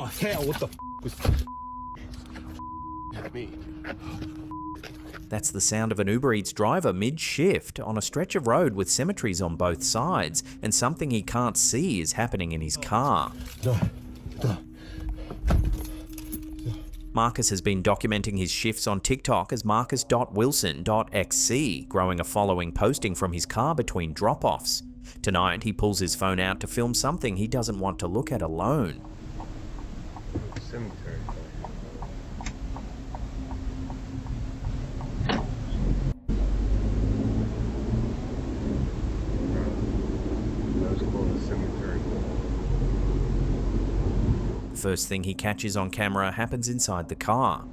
Oh hell, what the was at me? That's the sound of an Uber Eats driver mid-shift on a stretch of road with cemeteries on both sides, and something he can't see is happening in his car. Marcus has been documenting his shifts on TikTok as marcus.wilson.xc, growing a following posting from his car between drop-offs. Tonight, he pulls his phone out to film something he doesn't want to look at alone. Cemetery. That's called a cemetery. The first thing he catches on camera happens inside the car.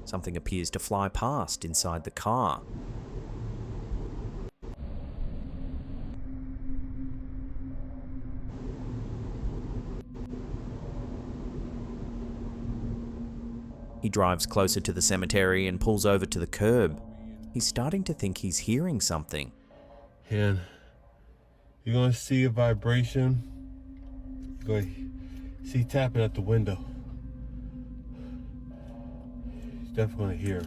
Something appears to fly past inside the car. He drives closer to the cemetery and pulls over to the curb. He's starting to think he's hearing something. And you're gonna see a vibration. You're gonna see tapping at the window. He's definitely gonna hear.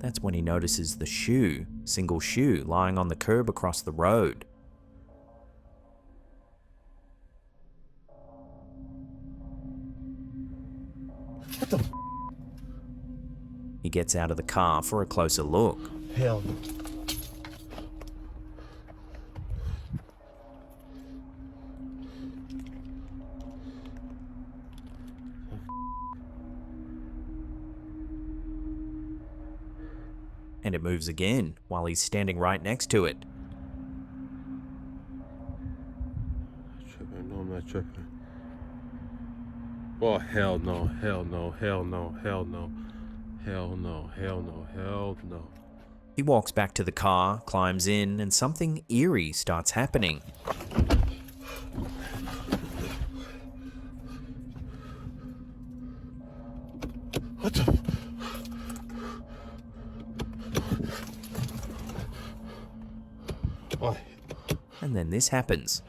That's when he notices the shoe, single shoe, lying on the curb across the road. What the He gets out of the car for a closer look. hell? And it moves again while he's standing right next to it. Tripping? No, I'm not tripping. Oh hell no! Hell no! Hell no! Hell no! Hell no! Hell no! Hell no! He walks back to the car, climbs in, and something eerie starts happening. What the? What? And then this happens.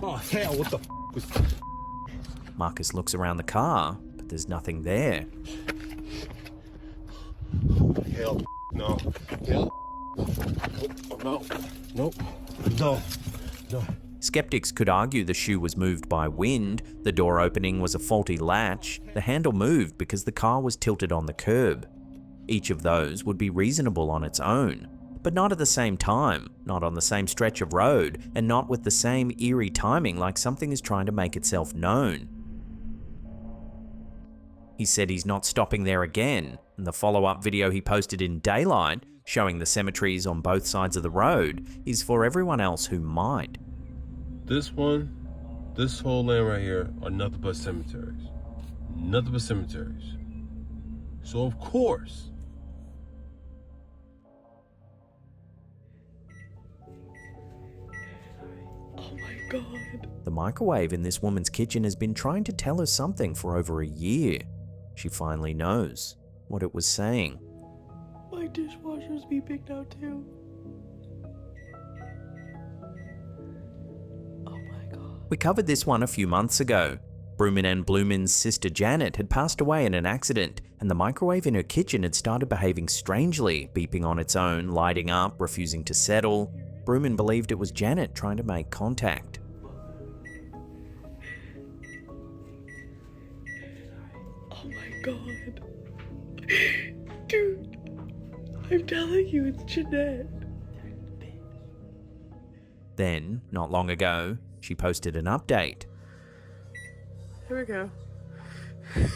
Oh hell! What the was? Marcus looks around the car, but there's nothing there. Hell no! Hell no! Nope! No! No! Skeptics could argue the shoe was moved by wind, the door opening was a faulty latch, the handle moved because the car was tilted on the curb. Each of those would be reasonable on its own, but not at the same time, not on the same stretch of road, and not with the same eerie timing like something is trying to make itself known. He said he's not stopping there again, and the follow-up video he posted in daylight, showing the cemeteries on both sides of the road, is for everyone else who might. This one, this whole land right here are nothing but cemeteries. Nothing but cemeteries. So of course, oh my god. The microwave in this woman's kitchen has been trying to tell her something for over a year. She finally knows what it was saying. My dishwasher's beeping now too. Oh my god. We covered this one a few months ago. Broomin and Bloomin's sister Janet had passed away in an accident, and the microwave in her kitchen had started behaving strangely, beeping on its own, lighting up, refusing to settle. Broomin believed it was Janet trying to make contact. Oh my god. Dude, I'm telling you, it's Jeanette. Then, not long ago, she posted an update. Here we go. And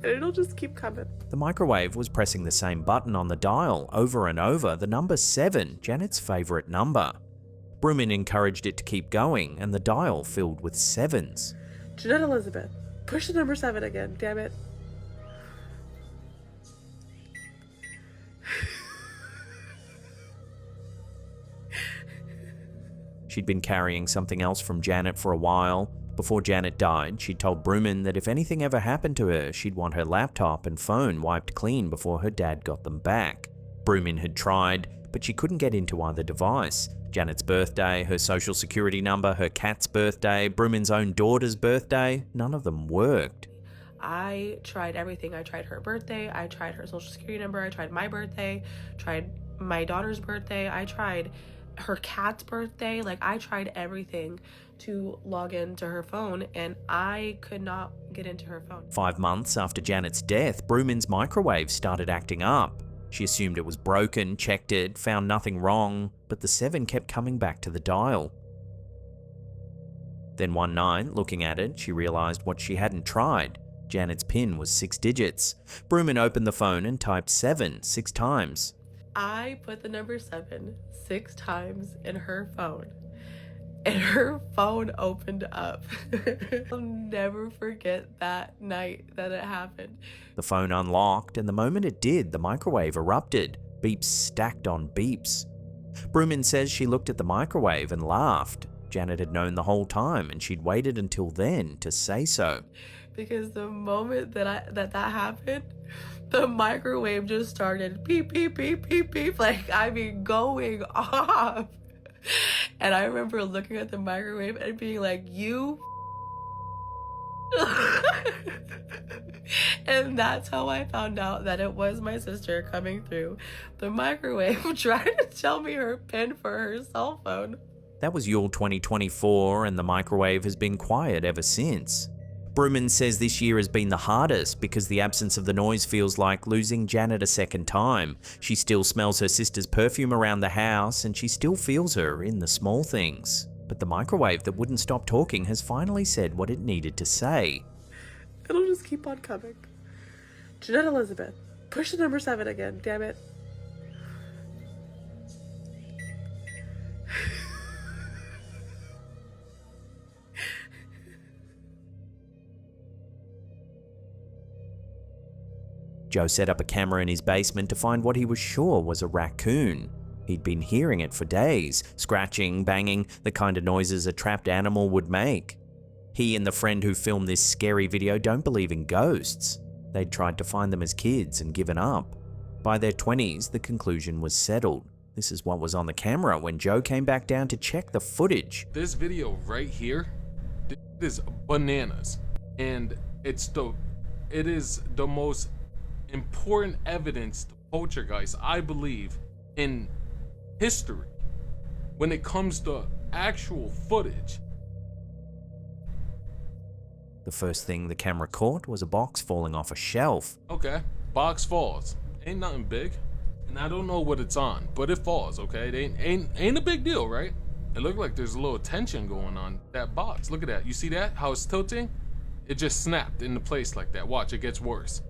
it'll just keep coming. The microwave was pressing the same button on the dial over and over, the number 7, Janet's favourite number. Broomin encouraged it to keep going, and the dial filled with 7s. Jeanette Elizabeth, push the number 7 again, damn it. She'd been carrying something else from Janet for a while, Before Janet died, she told Bruman that if anything ever happened to her, she'd want her laptop and phone wiped clean before her dad got them back. Bruman had tried, but she couldn't get into either device. Janet's birthday, her social security number, her cat's birthday, Bruman's own daughter's birthday, none of them worked. I tried everything. I tried her birthday, I tried her social security number, I tried my birthday, tried my daughter's birthday, I tried her cat's birthday. Like, I tried everything to log into her phone, and I could not get into her phone. 5 months after Janet's death, Bruman's microwave started acting up. She assumed it was broken, checked it, found nothing wrong, but the 7 kept coming back to the dial. Then one night, looking at it, she realized what she hadn't tried. Janet's PIN was 6 digits. Bruman opened the phone and typed 7 6 times. I put the number 7 6 times in her phone, and her phone opened up. I'll never forget that night that it happened. The phone unlocked, and the moment it did, the microwave erupted. Beeps stacked on beeps. Bruman says she looked at the microwave and laughed. Janet had known the whole time, and she'd waited until then to say so. Because the moment that happened, the microwave just started beep, beep, beep, beep, beep. Like, I mean, going off. And I remember looking at the microwave and being like, you and that's how I found out that it was my sister coming through the microwave trying to tell me her PIN for her cell phone. That was Yule 2024, and the microwave has been quiet ever since. Bruman says this year has been the hardest because the absence of the noise feels like losing Janet a second time. She still smells her sister's perfume around the house, and she still feels her in the small things. But the microwave that wouldn't stop talking has finally said what it needed to say. It'll just keep on coming. Jeanette Elizabeth, push the number 7 again, damn it. Joe set up a camera in his basement to find what he was sure was a raccoon. He'd been hearing it for days, scratching, banging, the kind of noises a trapped animal would make. He and the friend who filmed this scary video don't believe in ghosts. They'd tried to find them as kids and given up. By their 20s, the conclusion was settled. This is what was on the camera when Joe came back down to check the footage. This video right here is bananas, and it is the most important evidence to poltergeist, I believe, in history when it comes to actual footage. The first thing the camera caught was a box falling off a shelf. Okay, box falls. Ain't nothing big, and I don't know what it's on, but it falls. Okay, it ain't a big deal, right? It looked like there's a little tension going on that box. Look at that. You see that? How it's tilting? It just snapped into place like that. Watch, it gets worse.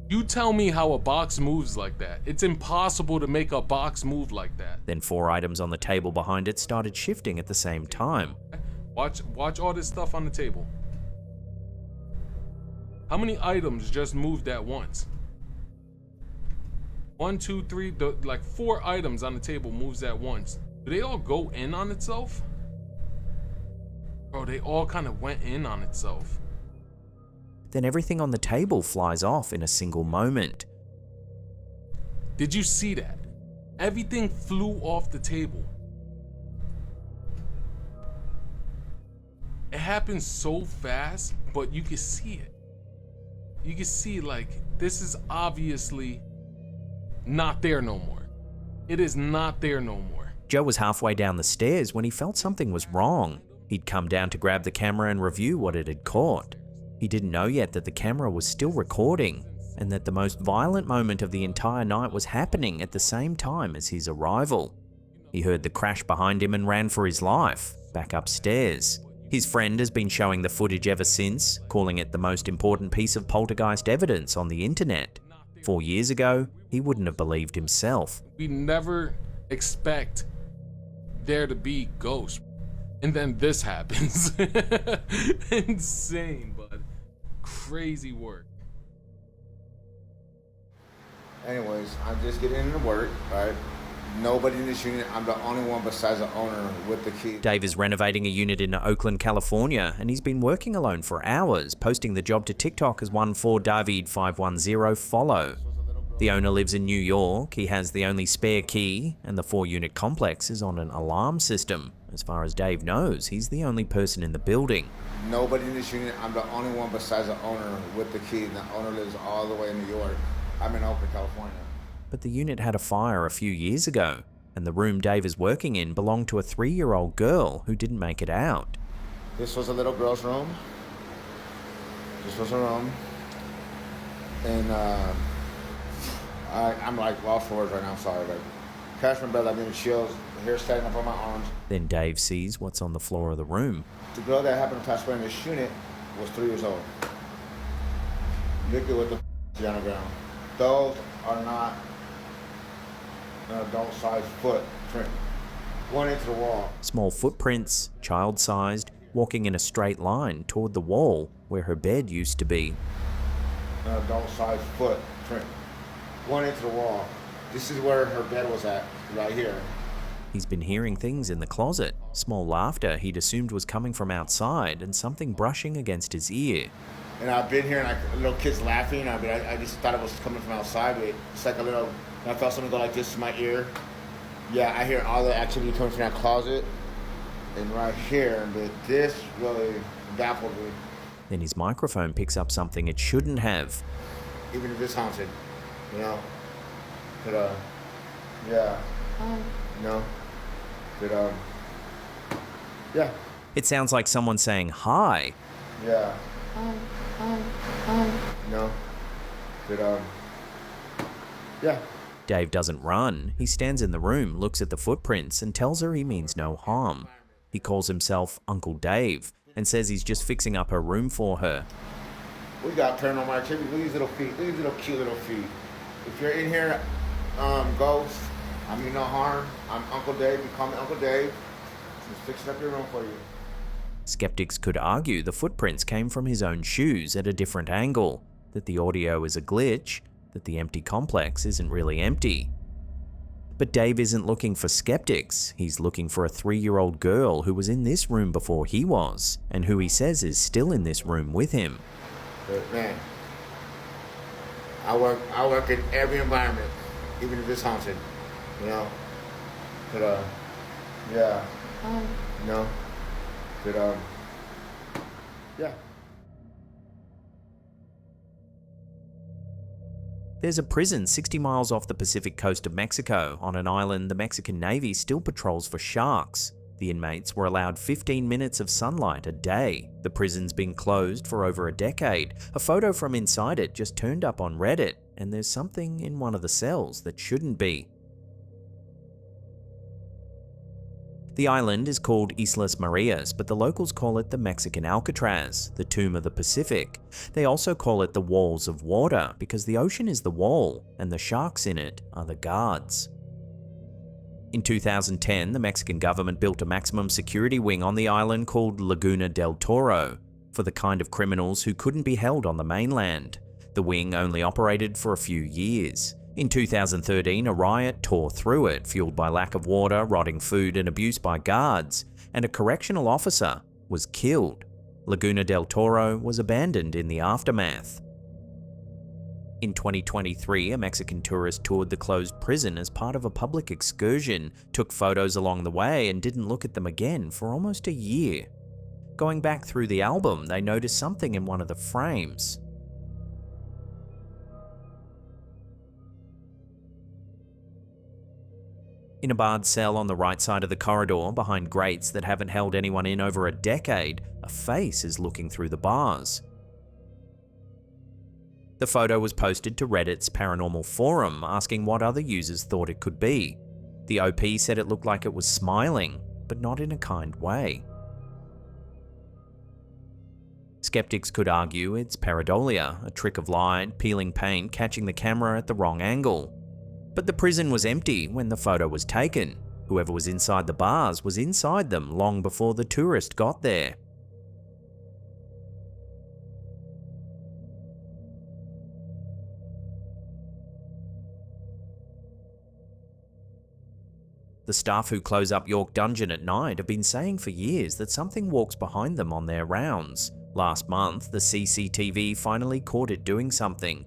You tell me how a box moves like that. It's impossible to make a box move like that. Then 4 items on the table behind it started shifting at the same time. Watch all this stuff on the table. How many items just moved at once? 1, 2, 3, like 4 items on the table moves at once. Do they all go in on itself? Bro, they all kind of went in on itself. Then everything on the table flies off in a single moment. Did you see that? Everything flew off the table. It happened so fast, but you can see it. You can see, like, this is obviously not there no more. It is not there no more. Joe was halfway down the stairs when he felt something was wrong. He'd come down to grab the camera and review what it had caught. He didn't know yet that the camera was still recording, and that the most violent moment of the entire night was happening at the same time as his arrival. He heard the crash behind him and ran for his life, back upstairs. His friend has been showing the footage ever since, calling it the most important piece of poltergeist evidence on the internet. 4 years ago, he wouldn't have believed himself. We never expect there to be ghosts. And then this happens. Insane, bud. Crazy work. Anyways, I'm just getting into work, right? Nobody in this unit. I'm the only one besides the owner with the key. Dave is renovating a unit in Oakland, California, and he's been working alone for hours, posting the job to TikTok as one for David510 follow. The owner lives in New York, he has the only spare key, and the 4-unit complex is on an alarm system. As far as Dave knows, he's the only person in the building. Nobody in this unit. I'm the only one besides the owner with the key. The owner lives all the way in New York. I'm in Oakland, California. But the unit had a fire a few years ago, and the room Dave is working in belonged to a 3-year-old girl who didn't make it out. This was a little girl's room. This was her room. And I'm like lost for words right now, I'm sorry. Like, catch my breath, I'm getting chills, hair standing up on my arms. Then Dave sees what's on the floor of the room. The girl that happened to pass away in this unit was 3 years old. Look at what the on the ground. Those are not an adult-sized footprint. One into the wall. Small footprints, child-sized, walking in a straight line toward the wall where her bed used to be. An adult-sized footprint. One into the wall. This is where her bed was at, right here. He's been hearing things in the closet, small laughter he'd assumed was coming from outside, and something brushing against his ear. And I've been here, and little kids laughing. I just thought it was coming from outside, but it's like a little. I felt something go like this to my ear. Yeah, I hear all the activity coming from that closet, and right here. But this really baffled me. Then his microphone picks up something it shouldn't have. Even if it's haunted, you know. But yeah. No. But yeah. It sounds like someone saying hi. Yeah. No. But yeah. Dave doesn't run. He stands in the room, looks at the footprints, and tells her he means no harm. He calls himself Uncle Dave and says he's just fixing up her room for her. We got paranormal activity. Look at these little feet. Look at these little cute little feet. If you're in here, ghost, I mean no harm. I'm Uncle Dave. You call me Uncle Dave. Just fixing up your room for you. Skeptics could argue the footprints came from his own shoes at a different angle, that the audio is a glitch, that the empty complex isn't really empty. But Dave isn't looking for skeptics. He's looking for a 3-year-old girl who was in this room before he was, and who he says is still in this room with him. But man, I work in every environment, even if it's haunted, you know. But yeah, you know. But yeah. There's a prison 60 miles off the Pacific coast of Mexico, on an island the Mexican Navy still patrols for sharks. The inmates were allowed 15 minutes of sunlight a day. The prison's been closed for over a decade. A photo from inside it just turned up on Reddit, and there's something in one of the cells that shouldn't be. The island is called Islas Marias, but the locals call it the Mexican Alcatraz, the Tomb of the Pacific. They also call it the Walls of Water, because the ocean is the wall, and the sharks in it are the guards. In 2010, the Mexican government built a maximum security wing on the island called Laguna del Toro, for the kind of criminals who couldn't be held on the mainland. The wing only operated for a few years. In 2013, a riot tore through it, fueled by lack of water, rotting food, and abuse by guards, and a correctional officer was killed. Laguna del Toro was abandoned in the aftermath. In 2023, a Mexican tourist toured the closed prison as part of a public excursion, took photos along the way, and didn't look at them again for almost a year. Going back through the album, they noticed something in one of the frames. In a barred cell on the right side of the corridor, behind grates that haven't held anyone in over a decade, a face is looking through the bars. The photo was posted to Reddit's Paranormal forum, asking what other users thought it could be. The OP said it looked like it was smiling, but not in a kind way. Skeptics could argue it's pareidolia, a trick of light, peeling paint, catching the camera at the wrong angle. But the prison was empty when the photo was taken. Whoever was inside the bars was inside them long before the tourist got there. The staff who close up York Dungeon at night have been saying for years that something walks behind them on their rounds. Last month, the CCTV finally caught it doing something.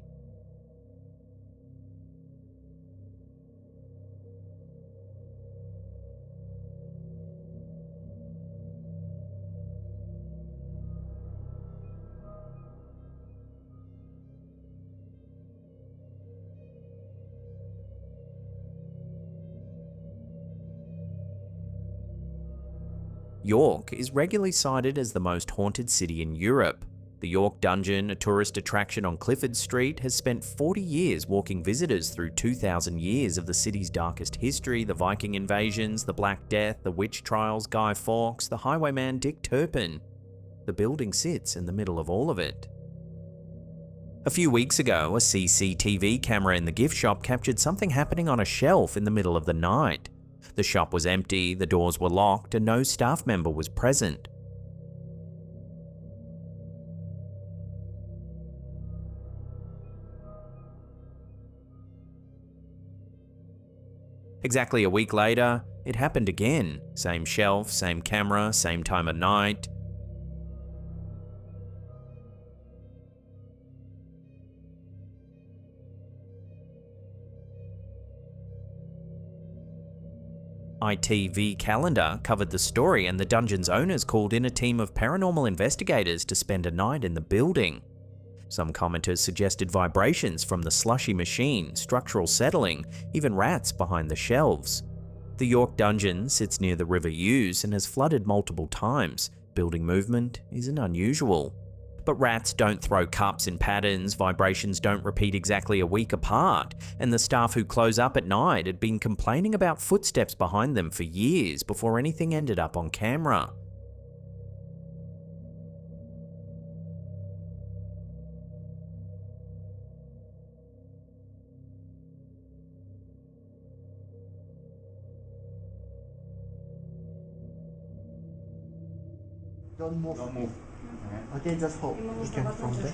York is regularly cited as the most haunted city in Europe. The York Dungeon, a tourist attraction on Clifford Street, has spent 40 years walking visitors through 2,000 years of the city's darkest history: the Viking invasions, the Black Death, the witch trials, Guy Fawkes, the highwayman Dick Turpin. The building sits in the middle of all of it. A few weeks ago, a CCTV camera in the gift shop captured something happening on a shelf in the middle of the night. The shop was empty, the doors were locked, and no staff member was present. Exactly a week later, it happened again. Same shelf, same camera, same time of night. ITV Calendar covered the story, and the dungeon's owners called in a team of paranormal investigators to spend a night in the building. Some commenters suggested vibrations from the slushy machine, structural settling, even rats behind the shelves. The York Dungeon sits near the River Ouse and has flooded multiple times. Building movement isn't unusual. But rats don't throw cups in patterns, vibrations don't repeat exactly a week apart, and the staff who close up at night had been complaining about footsteps behind them for years before anything ended up on camera. Don't move. Don't move. Okay, just hold. You can hold it.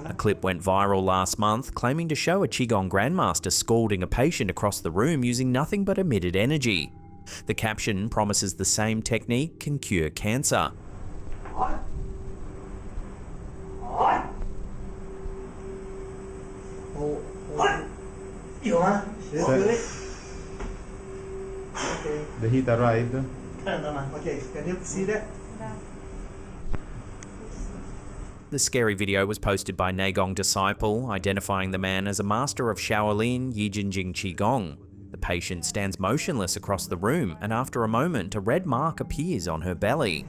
A clip went viral last month claiming to show a Qigong grandmaster scalding a patient across the room using nothing but emitted energy. The caption promises the same technique can cure cancer. The heat arrived. Okay, can you see that? The scary video was posted by Nagong Disciple, identifying the man as a master of Shaolin Yijinjing Qigong. The patient stands motionless across the room, and after a moment, a red mark appears on her belly.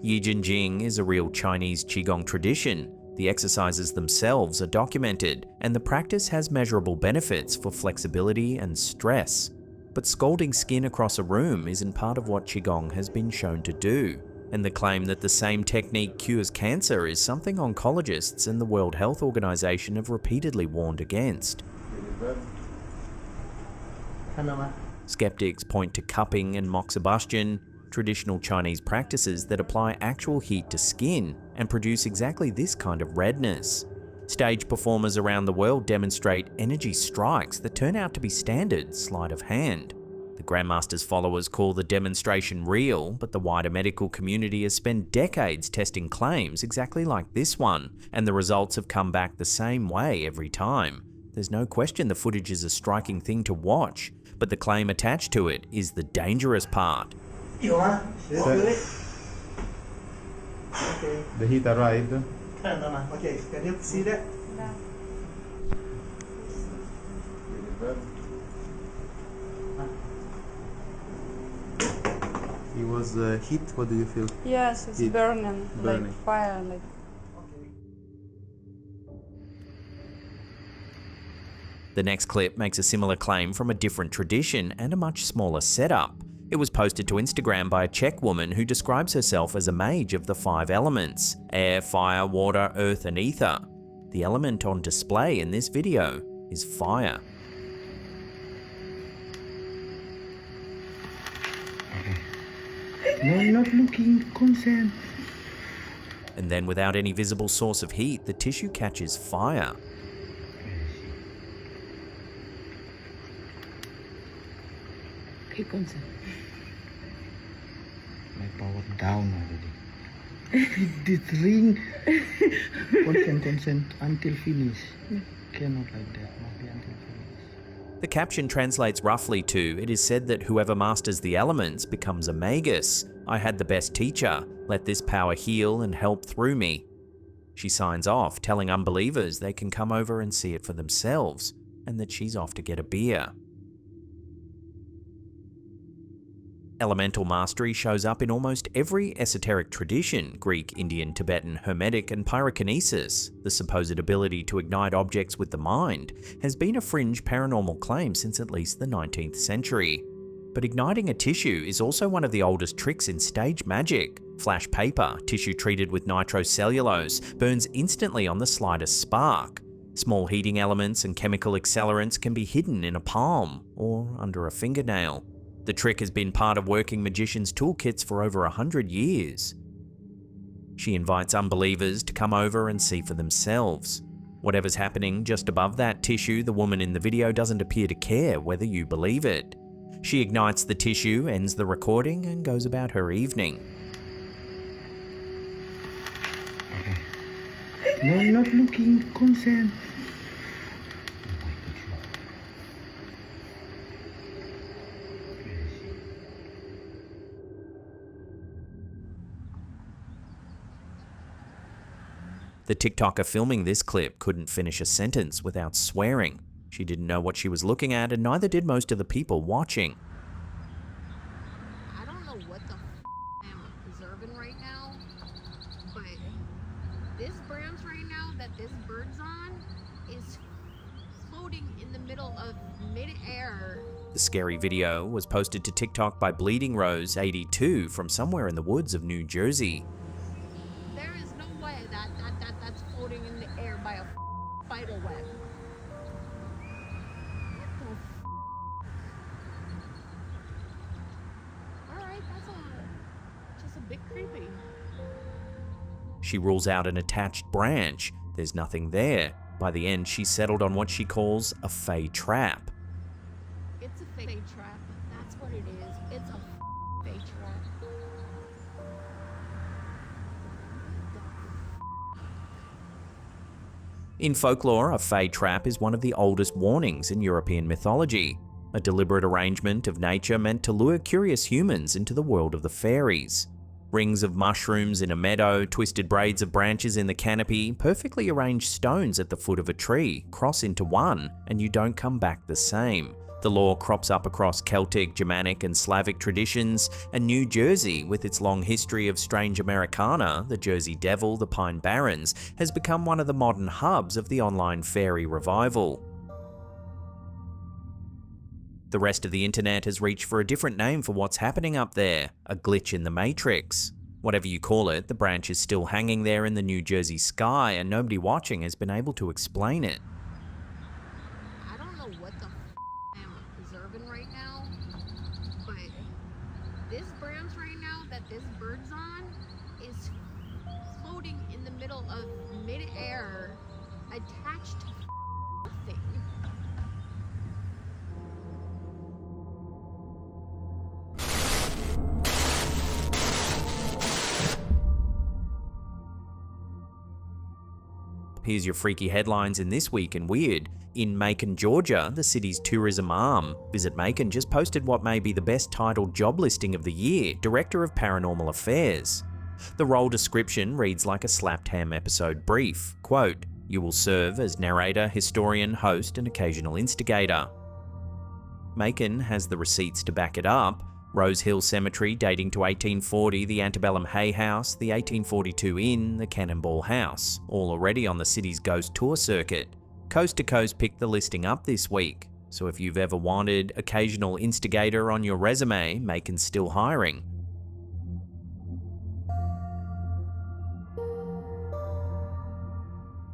Yijinjing is a real Chinese Qigong tradition. The exercises themselves are documented, and the practice has measurable benefits for flexibility and stress. But scalding skin across a room isn't part of what Qigong has been shown to do. And the claim that the same technique cures cancer is something oncologists and the World Health Organization have repeatedly warned against. Skeptics point to cupping and moxibustion, traditional Chinese practices that apply actual heat to skin and produce exactly this kind of redness. Stage performers around the world demonstrate energy strikes that turn out to be standard sleight of hand. The Grandmaster's followers call the demonstration real, but the wider medical community has spent decades testing claims exactly like this one, and the results have come back the same way every time. There's no question the footage is a striking thing to watch, but the claim attached to it is the dangerous part. The heat arrived. Okay, can you see that? It was heat. What do you feel? Yes, it's Heat. burning, Burning. like fire, like. The next clip makes a similar claim from a different tradition and a much smaller setup. It was posted to Instagram by a Czech woman who describes herself as a mage of the 5 elements: air, fire, water, earth, and ether. The element on display in this video is fire. No, not looking. Consent. and then without any visible source of heat, the tissue catches fire. Keep going, sir. My power down already. This ring, one can consent until finish. Cannot like that, must be until finish. The caption translates roughly to, "It is said that whoever masters the elements becomes a magus. I had the best teacher. Let this power heal and help through me." She signs off, telling unbelievers they can come over and see it for themselves, and that she's off to get a beer. Elemental mastery shows up in almost every esoteric tradition: Greek, Indian, Tibetan, Hermetic, and pyrokinesis. The supposed ability to ignite objects with the mind has been a fringe paranormal claim since at least the 19th century. But igniting a tissue is also one of the oldest tricks in stage magic. Flash paper, tissue treated with nitrocellulose, burns instantly on the slightest spark. Small heating elements and chemical accelerants can be hidden in a palm or under a fingernail. The trick has been part of working magicians' toolkits for over 100 years. She invites unbelievers to come over and see for themselves. Whatever's happening just above that tissue, the woman in the video doesn't appear to care whether you believe it. She ignites the tissue, ends the recording, and goes about her evening. No, not looking, consent. The TikToker filming this clip couldn't finish a sentence without swearing. She didn't know what she was looking at, and neither did most of the people watching. I don't know what the I'm observing right now, but this branch right now that this bird's on is floating in the middle of mid-air. The scary video was posted to TikTok by Bleeding Rose 82 from somewhere in the woods of New Jersey. There is no way that's floating in the air by a spider web. What the Alright, that's just a bit creepy. She rules out an attached branch. There's nothing there. By the end, she settled on what she calls a fey trap. It's a fey trap. That's what it is. It's a fey trap. In folklore, a fey trap is one of the oldest warnings in European mythology, a deliberate arrangement of nature meant to lure curious humans into the world of the fairies. Rings of mushrooms in a meadow, twisted braids of branches in the canopy, perfectly arranged stones at the foot of a tree cross into one, and you don't come back the same. The lore crops up across Celtic, Germanic, and Slavic traditions, and New Jersey, with its long history of strange Americana, the Jersey Devil, the Pine Barrens, has become one of the modern hubs of the online fairy revival. The rest of the internet has reached for a different name for what's happening up there, a glitch in the matrix. Whatever you call it, the branch is still hanging there in the New Jersey sky, and nobody watching has been able to explain it. I don't know what the I'm observing right now, but this branch right now that this bird's on is floating in the middle of mid-air, attached to nothing. Here's your freaky headlines in This Week in Weird. In Macon, Georgia, the city's tourism arm, Visit Macon, just posted what may be the best titled job listing of the year, Director of Paranormal Affairs. The role description reads like a slapped ham episode brief. Quote, "You will serve as narrator, historian, host, and occasional instigator." Macon has the receipts to back it up. Rose Hill Cemetery dating to 1840, the Antebellum Hay House, the 1842 Inn, the Cannonball House, all already on the city's ghost tour circuit. Coast to Coast picked the listing up this week, so if you've ever wanted occasional instigator on your resume, Macon's still hiring.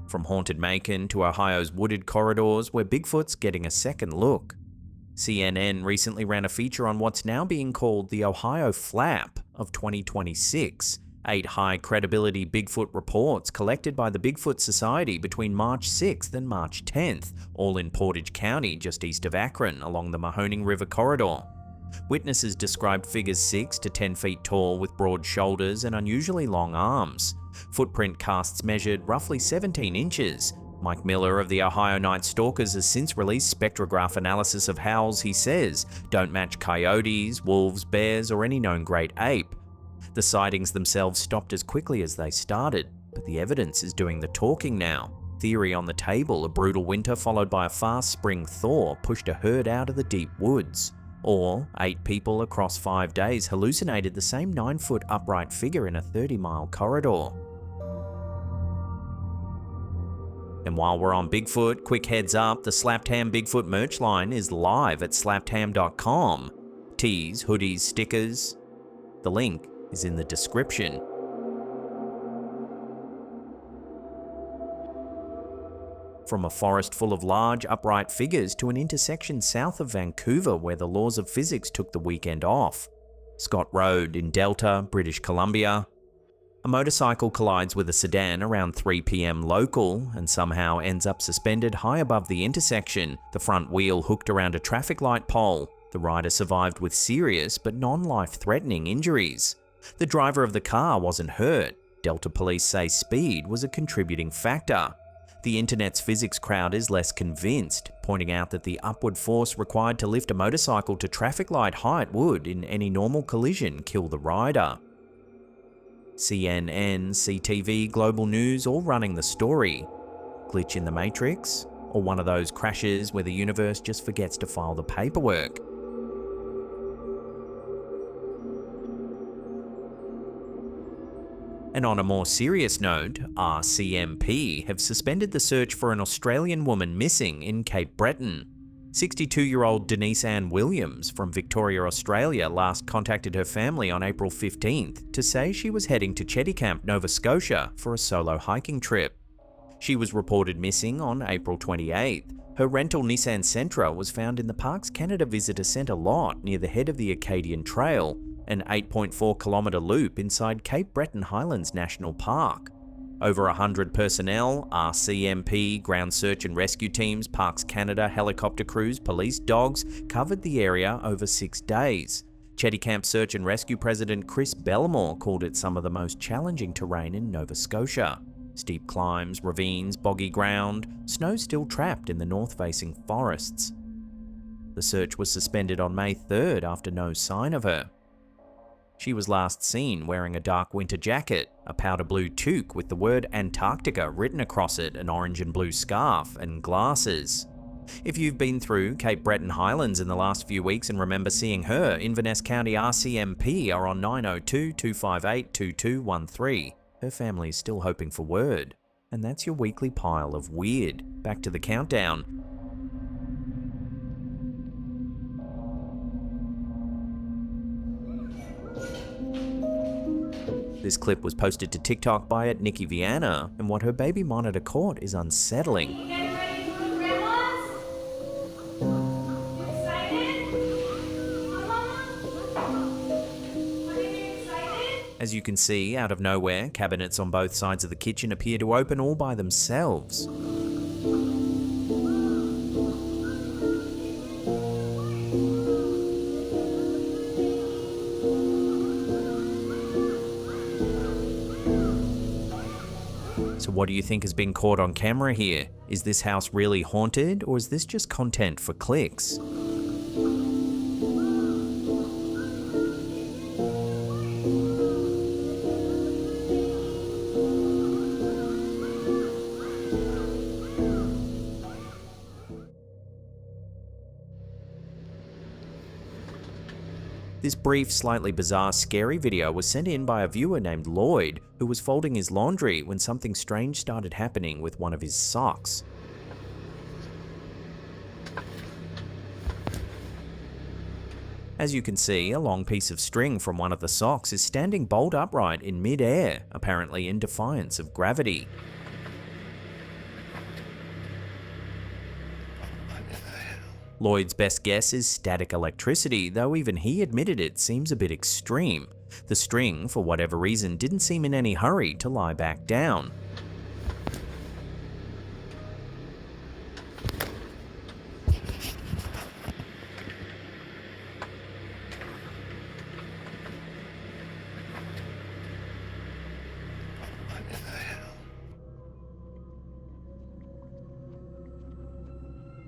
From haunted Macon to Ohio's wooded corridors, where Bigfoot's getting a second look. CNN recently ran a feature on what's now being called the Ohio Flap of 2026, 8 high-credibility Bigfoot reports collected by the Bigfoot Society between March 6th and March 10th, all in Portage County just east of Akron along the Mahoning River corridor. Witnesses described figures 6 to 10 feet tall with broad shoulders and unusually long arms. Footprint casts measured roughly 17 inches. Mike Miller of the Ohio Night Stalkers has since released spectrograph analysis of howls he says don't match coyotes, wolves, bears, or any known great ape. The sightings themselves stopped as quickly as they started, but the evidence is doing the talking now. Theory on the table: a brutal winter followed by a fast spring thaw pushed a herd out of the deep woods. Or 8 people across 5 days hallucinated the same 9-foot upright figure in a 30-mile corridor. And while we're on Bigfoot, quick heads up, the Slapped Ham Bigfoot merch line is live at slappedham.com. Tees, hoodies, stickers. The link is in the description. From a forest full of large, upright figures to an intersection south of Vancouver where the laws of physics took the weekend off. Scott Road in Delta, British Columbia. A motorcycle collides with a sedan around 3 p.m. local and somehow ends up suspended high above the intersection, the front wheel hooked around a traffic light pole. The rider survived with serious but non-life-threatening injuries. The driver of the car wasn't hurt. Delta police say speed was a contributing factor. The internet's physics crowd is less convinced, pointing out that the upward force required to lift a motorcycle to traffic light height would, in any normal collision, kill the rider. CNN, CTV, Global News all running the story. Glitch in the Matrix? Or one of those crashes where the universe just forgets to file the paperwork? And on a more serious note, RCMP have suspended the search for an Australian woman missing in Cape Breton. 62-year-old Denise Ann Williams from Victoria, Australia last contacted her family on April 15th to say she was heading to Cheticamp, Nova Scotia for a solo hiking trip. She was reported missing on April 28th. Her rental Nissan Sentra was found in the park's Canada Visitor Centre lot near the head of the Acadian Trail, an 8.4-kilometre loop inside Cape Breton Highlands National Park. Over 100 personnel, RCMP, ground search and rescue teams, Parks Canada, helicopter crews, police dogs covered the area over 6 days. Cheticamp Search and Rescue President Chris Bellamore called it some of the most challenging terrain in Nova Scotia. Steep climbs, ravines, boggy ground, snow still trapped in the north-facing forests. The search was suspended on May 3rd after no sign of her. She was last seen wearing a dark winter jacket, a powder blue toque with the word Antarctica written across it, an orange and blue scarf, and glasses. If you've been through Cape Breton Highlands in the last few weeks and remember seeing her, Inverness County RCMP are on 902-258-2213. Her family is still hoping for word. And that's your weekly pile of weird. Back to the countdown. This clip was posted to TikTok by @Nikki Viana, and what her baby monitor caught is unsettling. You guys ready to move grandmas? You excited? Mama? Are you excited? As you can see, out of nowhere, cabinets on both sides of the kitchen appear to open all by themselves. So what do you think has been caught on camera here? Is this house really haunted, or is this just content for clicks? This brief, slightly bizarre, scary video was sent in by a viewer named Lloyd, who was folding his laundry when something strange started happening with one of his socks. As you can see, a long piece of string from one of the socks is standing bolt upright in mid-air, apparently in defiance of gravity. Lloyd's best guess is static electricity, though even he admitted it seems a bit extreme. The string, for whatever reason, didn't seem in any hurry to lie back down.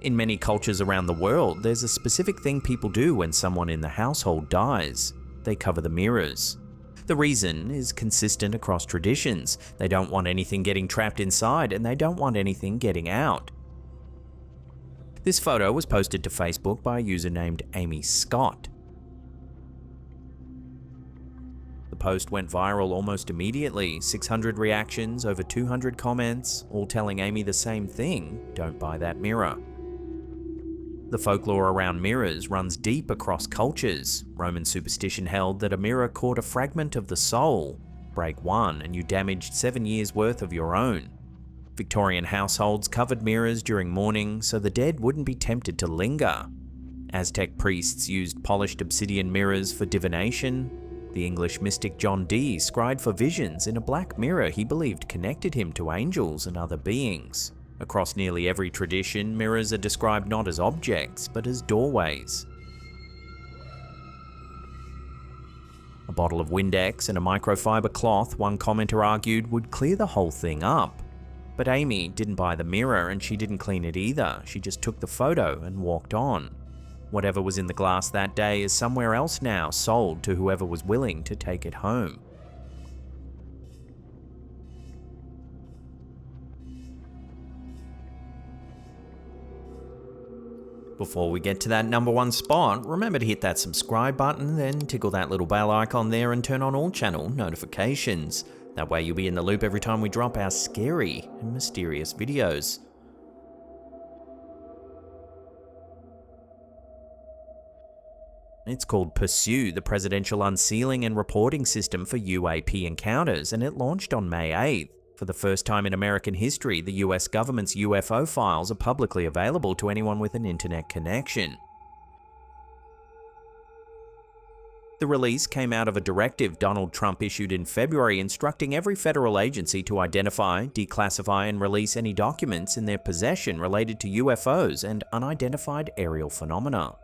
In many cultures around the world, there's a specific thing people do when someone in the household dies. They cover the mirrors. The reason is consistent across traditions. They don't want anything getting trapped inside, and they don't want anything getting out. This photo was posted to Facebook by a user named Amy Scott. The post went viral almost immediately, 600 reactions, over 200 comments, all telling Amy the same thing: don't buy that mirror. The folklore around mirrors runs deep across cultures. Roman superstition held that a mirror caught a fragment of the soul. Break one and you damaged 7 years' worth of your own. Victorian households covered mirrors during mourning so the dead wouldn't be tempted to linger. Aztec priests used polished obsidian mirrors for divination. The English mystic John Dee scryed for visions in a black mirror he believed connected him to angels and other beings. Across nearly every tradition, mirrors are described not as objects, but as doorways. A bottle of Windex and a microfiber cloth, one commenter argued, would clear the whole thing up. But Amy didn't buy the mirror and she didn't clean it either. She just took the photo and walked on. Whatever was in the glass that day is somewhere else now, sold to whoever was willing to take it home. Before we get to that #1 spot, remember to hit that subscribe button, then tickle that little bell icon there and turn on all channel notifications. That way you'll be in the loop every time we drop our scary and mysterious videos. It's called Pursue, the Presidential Unsealing and Reporting System for UAP Encounters, and it launched on May 8th. For the first time in American history, the US government's UFO files are publicly available to anyone with an internet connection. The release came out of a directive Donald Trump issued in February instructing every federal agency to identify, declassify, and release any documents in their possession related to UFOs and unidentified aerial phenomena.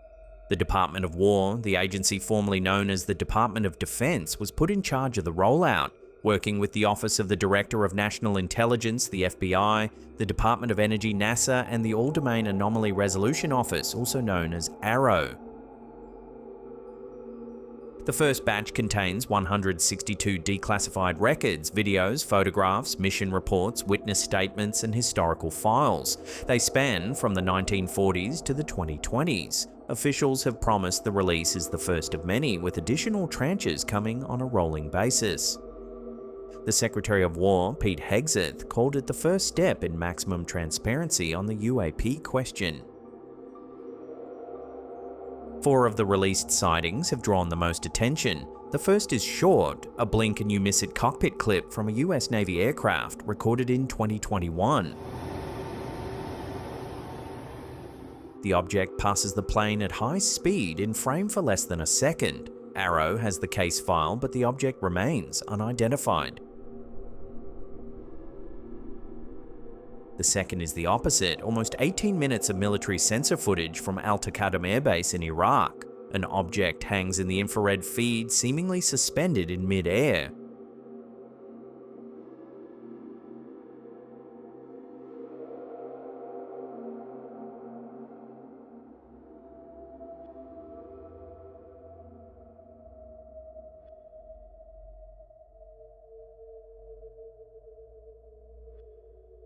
The Department of War, the agency formerly known as the Department of Defense, was put in charge of the rollout, working with the Office of the Director of National Intelligence, the FBI, the Department of Energy, NASA, and the All-Domain Anomaly Resolution Office, also known as AARO. The first batch contains 162 declassified records, videos, photographs, mission reports, witness statements, and historical files. They span from the 1940s to the 2020s. Officials have promised the release is the first of many, with additional tranches coming on a rolling basis. The Secretary of War, Pete Hegseth, called it the first step in maximum transparency on the UAP question. 4 of the released sightings have drawn the most attention. The first is short, a blink and you miss it cockpit clip from a US Navy aircraft recorded in 2021. The object passes the plane at high speed in frame for less than a second. AARO has the case file, but the object remains unidentified. The second is the opposite, almost 18 minutes of military sensor footage from Al Taqaddum Air Base in Iraq. An object hangs in the infrared feed, seemingly suspended in mid-air.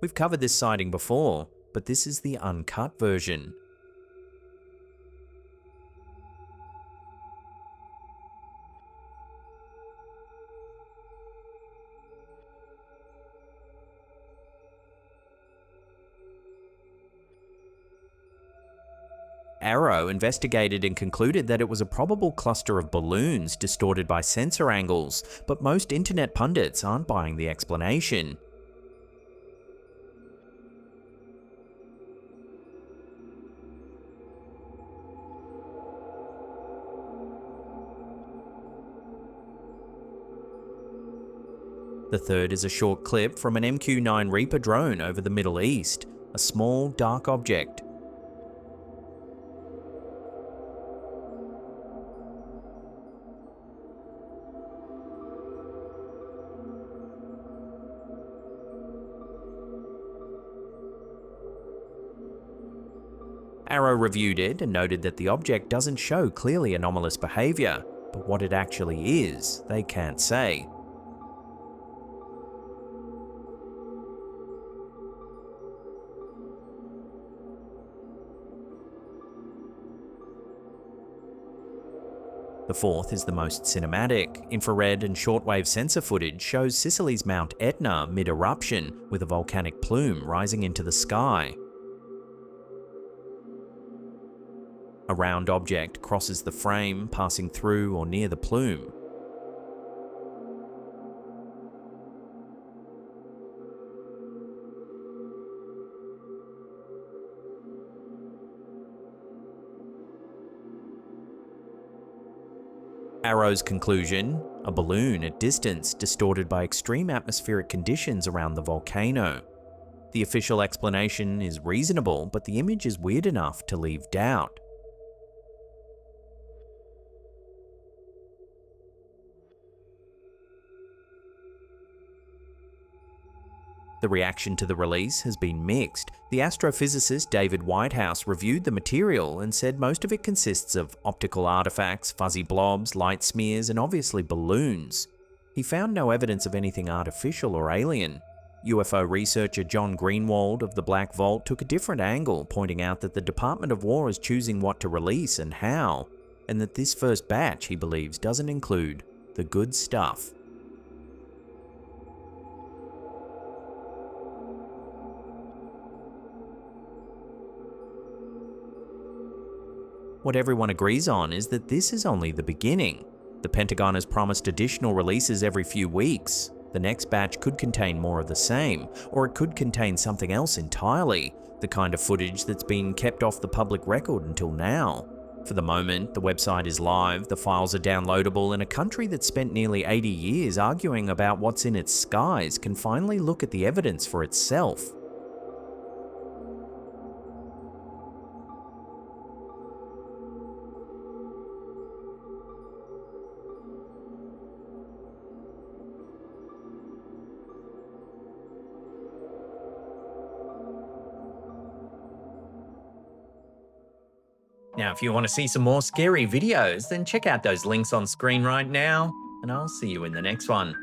We've covered this sighting before, but this is the uncut version. AARO investigated and concluded that it was a probable cluster of balloons distorted by sensor angles, but most internet pundits aren't buying the explanation. The third is a short clip from an MQ-9 Reaper drone over the Middle East, a small, dark object. Arrow reviewed it and noted that the object doesn't show clearly anomalous behaviour, but what it actually is, they can't say. The fourth is the most cinematic. Infrared and shortwave sensor footage shows Sicily's Mount Etna mid-eruption, with a volcanic plume rising into the sky. A round object crosses the frame, passing through or near the plume. Arrow's conclusion: a balloon at distance distorted by extreme atmospheric conditions around the volcano. The official explanation is reasonable, but the image is weird enough to leave doubt. The reaction to the release has been mixed. The astrophysicist David Whitehouse reviewed the material and said most of it consists of optical artifacts, fuzzy blobs, light smears, and obviously balloons. He found no evidence of anything artificial or alien. UFO researcher John Greenwald of the Black Vault took a different angle, pointing out that the Department of War is choosing what to release and how, and that this first batch, he believes, doesn't include the good stuff. What everyone agrees on is that this is only the beginning. The Pentagon has promised additional releases every few weeks. The next batch could contain more of the same, or it could contain something else entirely, the kind of footage that's been kept off the public record until now. For the moment, the website is live, the files are downloadable, and a country that spent nearly 80 years arguing about what's in its skies can finally look at the evidence for itself. Now, if you want to see some more scary videos, then check out those links on screen right now, and I'll see you in the next one.